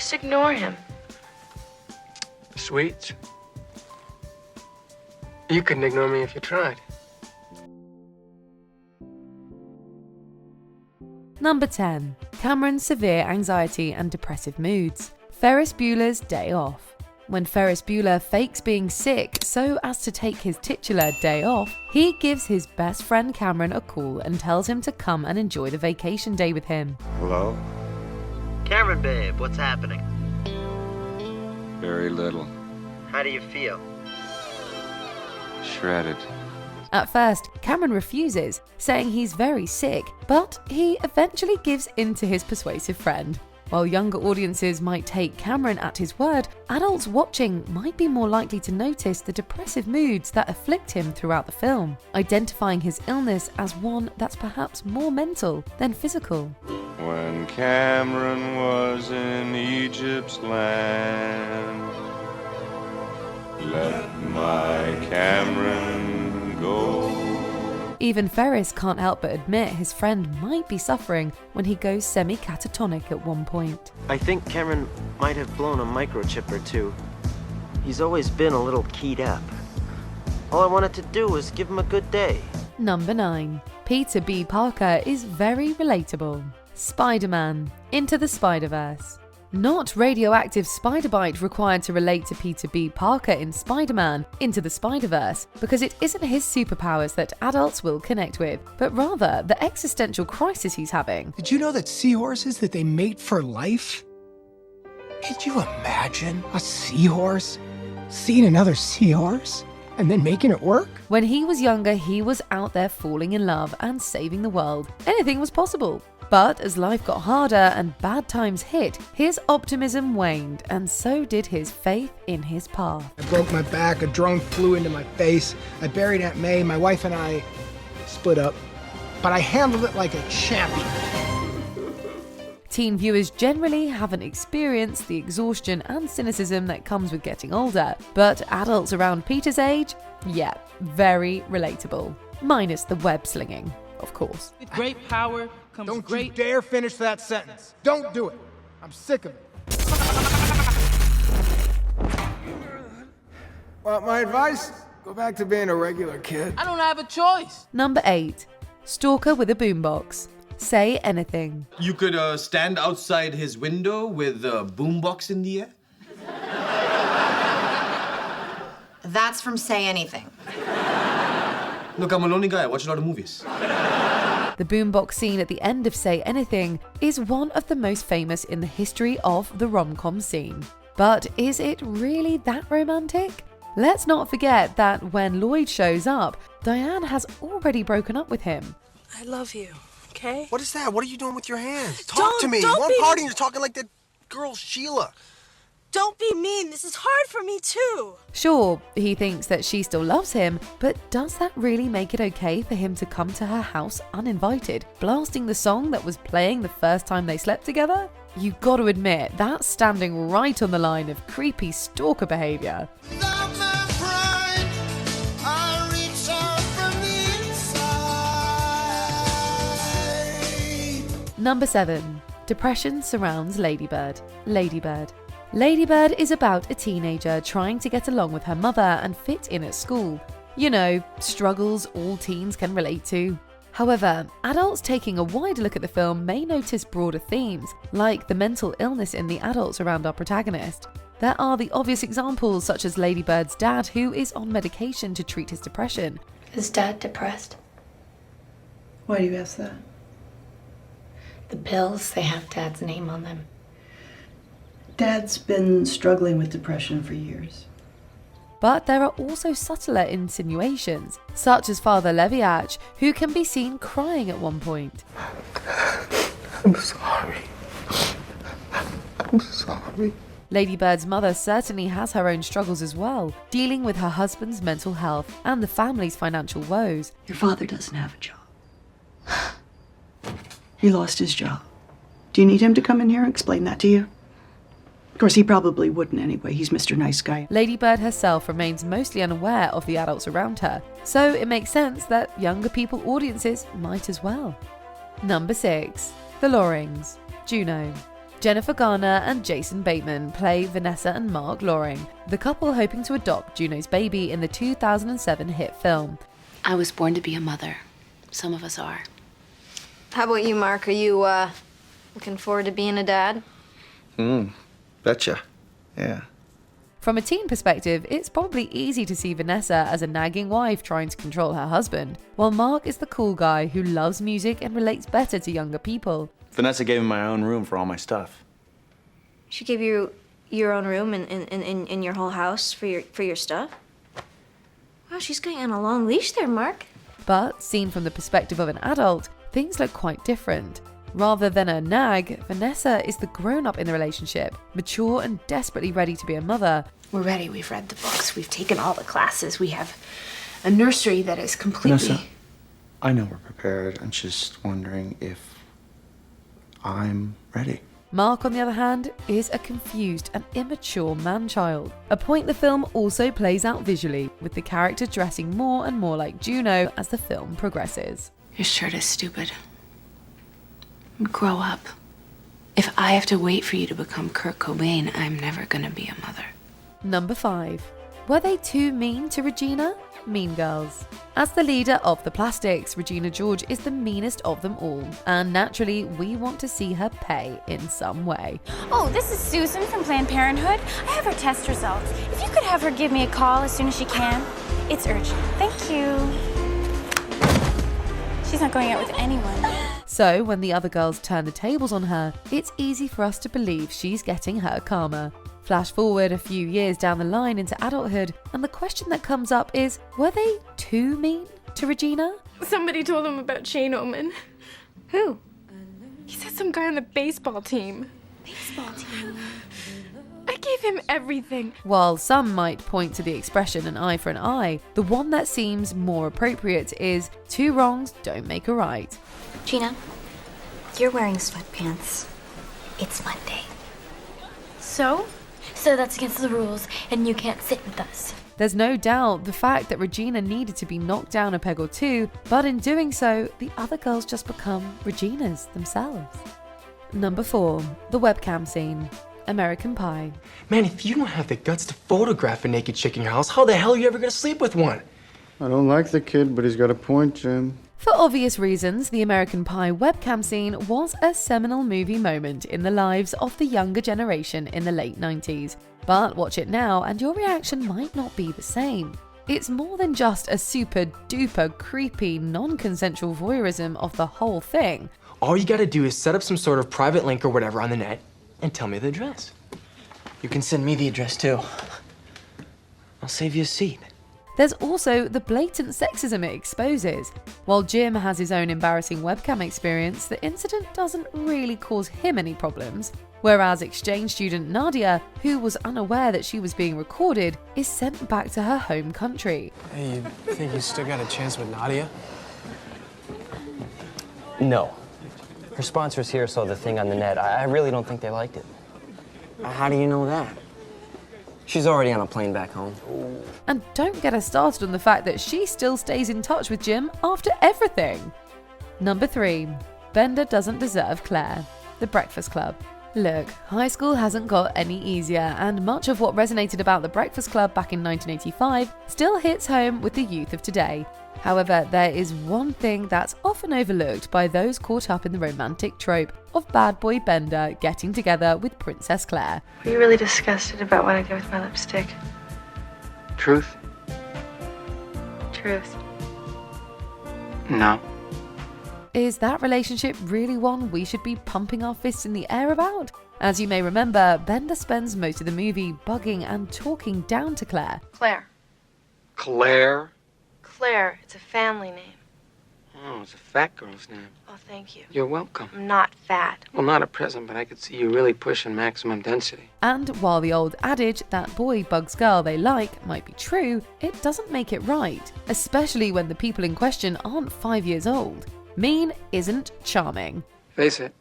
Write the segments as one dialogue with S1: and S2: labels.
S1: Just ignore him.
S2: Sweet. You couldn't ignore me if you tried.
S3: Number 10. Cameron's severe anxiety and depressive moods. Ferris Bueller's Day Off. When Ferris Bueller fakes being sick so as to take his titular day off, he gives his best friend Cameron a call and tells him to come and enjoy the vacation day with him.
S4: Hello?
S5: Cameron, babe, what's happening?
S4: Very little.
S5: How do you feel?
S4: Shredded.
S3: At first, Cameron refuses, saying he's very sick, but he eventually gives in to his persuasive friend. While younger audiences might take Cameron at his word, adults watching might be more likely to notice the depressive moods that afflict him throughout the film, identifying his illness as one that's perhaps more mental than physical.
S4: When Cameron was in Egypt's land, let my Cameron go.
S3: Even Ferris can't help but admit his friend might be suffering when he goes semi-catatonic at one point.
S5: I think Cameron might have blown a microchip or two. He's always been a little keyed up. All I wanted to do was give him a good day.
S3: Number 9. Peter B. Parker is very relatable. Spider-Man, Into the Spider-Verse. Not radioactive spider bite required to relate to Peter B. Parker in Spider-Man Into the Spider-Verse, because it isn't his superpowers that adults will connect with, but rather the existential crisis he's having.
S6: Did you know that seahorses, that they mate for life? Could you imagine a seahorse seeing another seahorse and then making it work?
S3: When he was younger, he was out there falling in love and saving the world. Anything was possible. But as life got harder and bad times hit, his optimism waned, and so did his faith in his path.
S6: I broke my back, a drone flew into my face, I buried Aunt May, my wife and I split up, but I handled it like a champion.
S3: Teen viewers generally haven't experienced the exhaustion and cynicism that comes with getting older, but adults around Peter's age, yeah, very relatable. Minus the web slinging, of course.
S7: With great power comes
S6: Don't
S7: great...
S6: you dare finish that sentence. Don't do it. I'm sick of it. Well, my advice? Go back to being a regular kid.
S7: I don't have a choice.
S3: Number 8. Stalker with a boombox. Say anything.
S8: You could stand outside his window with a boombox in the air.
S9: That's from Say Anything.
S8: Look, I'm a lonely guy. I watch a lot of movies.
S3: The boombox scene at the end of Say Anything is one of the most famous in the history of the rom-com scene. But is it really that romantic? Let's not forget that when Lloyd shows up, Diane has already broken up with him.
S1: I love you, okay?
S10: What is that? What are you doing with your hands? Talk
S1: Don't-
S10: to me.
S1: don't
S10: One
S1: be-
S10: party and you're talking like that girl Sheila.
S1: Don't be mean. This is hard for me, too.
S3: Sure, he thinks that she still loves him, but does that really make it okay for him to come to her house uninvited, blasting the song that was playing the first time they slept together? You gotta admit, that's standing right on the line of creepy stalker behavior. Number 7. Depression surrounds Ladybird. Ladybird. Ladybird is about a teenager trying to get along with her mother and fit in at school. You know, struggles all teens can relate to. However, adults taking a wider look at the film may notice broader themes, like the mental illness in the adults around our protagonist. There are the obvious examples, such as Ladybird's dad, who is on medication to treat his depression.
S11: Is Dad depressed?
S12: Why do you ask that?
S11: The pills, they have Dad's name on them.
S12: Dad's been struggling with depression for years.
S3: But there are also subtler insinuations, such as Father Leviatch, who can be seen crying at one point.
S10: I'm sorry. I'm sorry.
S3: Ladybird's mother certainly has her own struggles as well, dealing with her husband's mental health and the family's financial woes.
S12: Your father doesn't have a job. He lost his job. Do you need him to come in here and explain that to you? Of course, he probably wouldn't anyway. He's Mr. Nice Guy.
S3: Ladybird herself remains mostly unaware of the adults around her, so it makes sense that younger people audiences might as well. Number 6. The Lorings. Juno. Jennifer Garner and Jason Bateman play Vanessa and Mark Loring, the couple hoping to adopt Juno's baby in the 2007 hit film.
S11: I was born to be a mother. Some of us are.
S13: How about you, Mark? Are you, looking forward to being a dad?
S10: Betcha. Yeah.
S3: From a teen perspective, it's probably easy to see Vanessa as a nagging wife trying to control her husband, while Mark is the cool guy who loves music and relates better to younger people.
S14: Vanessa gave me my own room for all my stuff.
S13: She gave you your own room in your whole house for your stuff? Wow, she's going on a long leash there, Mark.
S3: But, seen from the perspective of an adult, things look quite different. Rather than a nag, Vanessa is the grown-up in the relationship, mature and desperately ready to be a mother.
S11: We're ready. We've read the books. We've taken all the classes. We have a nursery that is completely...
S10: Vanessa, I know we're prepared. I'm just wondering if I'm ready.
S3: Mark, on the other hand, is a confused and immature man-child, a point the film also plays out visually, with the character dressing more and more like Juno as the film progresses.
S11: Your shirt is stupid. Grow up. If I have to wait for you to become Kurt Cobain, I'm never gonna be a mother.
S3: Number 5. Were they too mean to Regina? Mean Girls. As the leader of the Plastics, Regina George is the meanest of them all, and naturally, we want to see her pay in some way.
S15: Oh, this is Susan from Planned Parenthood. I have her test results. If you could have her give me a call as soon as she can. It's urgent. Thank you. She's not going out with anyone.
S3: So, when the other girls turn the tables on her, it's easy for us to believe she's getting her karma. Flash forward a few years down the line into adulthood, and the question that comes up is, were they too mean to Regina?
S16: Somebody told him about Shane Oman.
S13: Who?
S16: He said some guy on the baseball team.
S15: Baseball team?
S16: I gave him everything.
S3: While some might point to the expression an eye for an eye, the one that seems more appropriate is, two wrongs don't make a right.
S15: Gina, you're wearing sweatpants. It's Monday. So? So that's against the rules, and you can't sit with us.
S3: There's no doubt the fact that Regina needed to be knocked down a peg or two, but in doing so, the other girls just become Reginas themselves. Number 4. The webcam scene. American Pie.
S2: Man, if you don't have the guts to photograph a naked chick in your house, how the hell are you ever gonna sleep with one?
S17: I don't like the kid, but he's got a point, Jim.
S3: For obvious reasons, the American Pie webcam scene was a seminal movie moment in the lives of the younger generation in the late 90s. But watch it now and your reaction might not be the same. It's more than just a super duper creepy non-consensual voyeurism of the whole thing.
S2: All you gotta do is set up some sort of private link or whatever on the net and tell me the address. You can send me the address too. I'll save you a seat.
S3: There's also the blatant sexism it exposes. While Jim has his own embarrassing webcam experience, the incident doesn't really cause him any problems. Whereas exchange student Nadia, who was unaware that she was being recorded, is sent back to her home country.
S18: Hey, you think you still got a chance with Nadia?
S5: No. Her sponsors here saw the thing on the net. I really don't think they liked it. How do you know that? She's already on a plane back home.
S3: And don't get us started on the fact that she still stays in touch with Jim after everything. Number 3. Bender doesn't deserve Claire. The Breakfast Club. Look, high school hasn't got any easier, and much of what resonated about The Breakfast Club back in 1985 still hits home with the youth of today. However, there is one thing that's often overlooked by those caught up in the romantic trope of bad boy Bender getting together with Princess Claire.
S19: Were you really disgusted about what I did with my lipstick?
S2: Truth?
S19: Truth.
S2: No.
S3: Is that relationship really one we should be pumping our fists in the air about? As you may remember, Bender spends most of the movie bugging and talking down to Claire.
S19: Claire.
S2: Claire?
S19: Claire. It's a family name.
S2: Oh, it's a fat girl's name.
S19: Oh, thank you.
S2: You're welcome.
S19: I'm not fat.
S2: Well, not at present, but I could see you really pushing maximum density.
S3: And while the old adage that boy bugs girl they like might be true, it doesn't make it right, especially when the people in question aren't 5 years old. Mean isn't charming.
S2: Face it,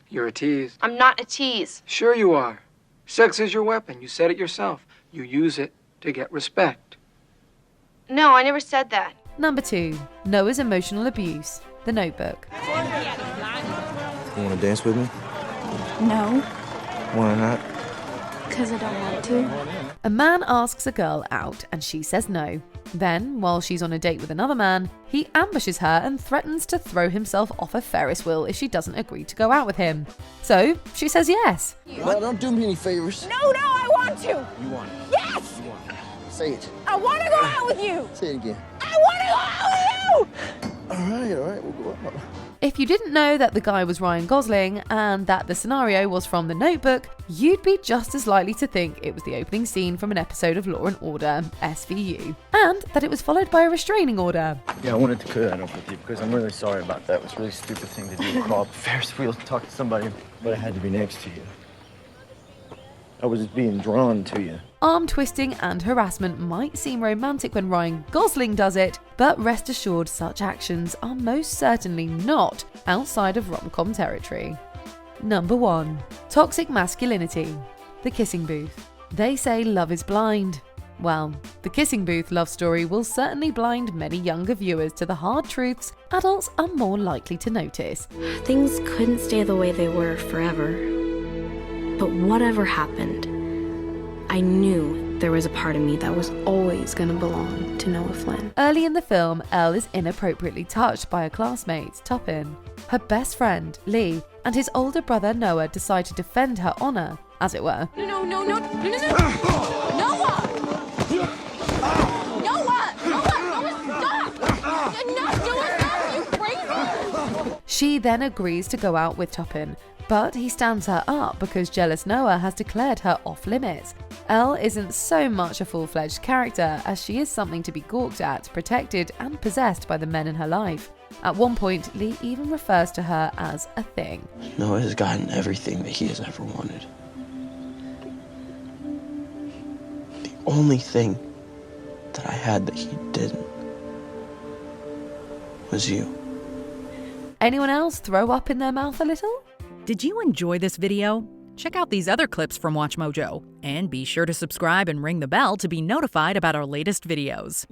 S2: you're a tease.
S19: I'm not a tease.
S2: Sure you are. Sex is your weapon. You said it yourself. You use it to get respect.
S19: No, I never said that.
S3: Number 2. Noah's emotional abuse. The Notebook.
S14: You want to dance with me?
S15: No.
S10: Why not?
S16: Because I don't want to.
S3: A man asks a girl out and she says no. Then, while she's on a date with another man, he ambushes her and threatens to throw himself off a Ferris wheel if she doesn't agree to go out with him. So, she says yes.
S20: Well, don't do me any favors.
S1: No, I want to.
S20: You want it.
S1: Yes!
S20: You want it. Say it.
S1: I want to go out with you.
S20: Say it again.
S1: I want to go out with you.
S20: All right, we'll go out.
S3: If you didn't know that the guy was Ryan Gosling and that the scenario was from The Notebook, you'd be just as likely to think it was the opening scene from an episode of Law & Order, SVU, and that it was followed by a restraining order.
S14: Yeah, I wanted to clear that up with you because I'm really sorry about that. It was a really stupid thing to do. Call up a Ferris wheel to talk to somebody, but I had to be next to you. I was just being drawn to you.
S3: Arm twisting and harassment might seem romantic when Ryan Gosling does it, but rest assured such actions are most certainly not outside of rom-com territory. Number 1. Toxic masculinity. The kissing booth. They say love is blind. Well, the kissing booth love story will certainly blind many younger viewers to the hard truths adults are more likely to notice.
S21: Things couldn't stay the way they were forever. But whatever happened, I knew there was a part of me that was always going to belong to Noah Flynn.
S3: Early in the film, Elle is inappropriately touched by a classmate, Toppin. Her best friend, Lee, and his older brother Noah decide to defend her honor, as it were.
S1: No. Noah! Stop! Noah, you crazy!
S3: She then agrees to go out with Toppin, but he stands her up because jealous Noah has declared her off limits. Elle isn't so much a full-fledged character as she is something to be gawked at, protected and possessed by the men in her life. At one point, Lee even refers to her as a thing.
S22: Noah has gotten everything that he has ever wanted. The only thing that I had that he didn't was you.
S3: Anyone else throw up in their mouth a little?
S23: Did you enjoy this video? Check out these other clips from WatchMojo, and be sure to subscribe and ring the bell to be notified about our latest videos.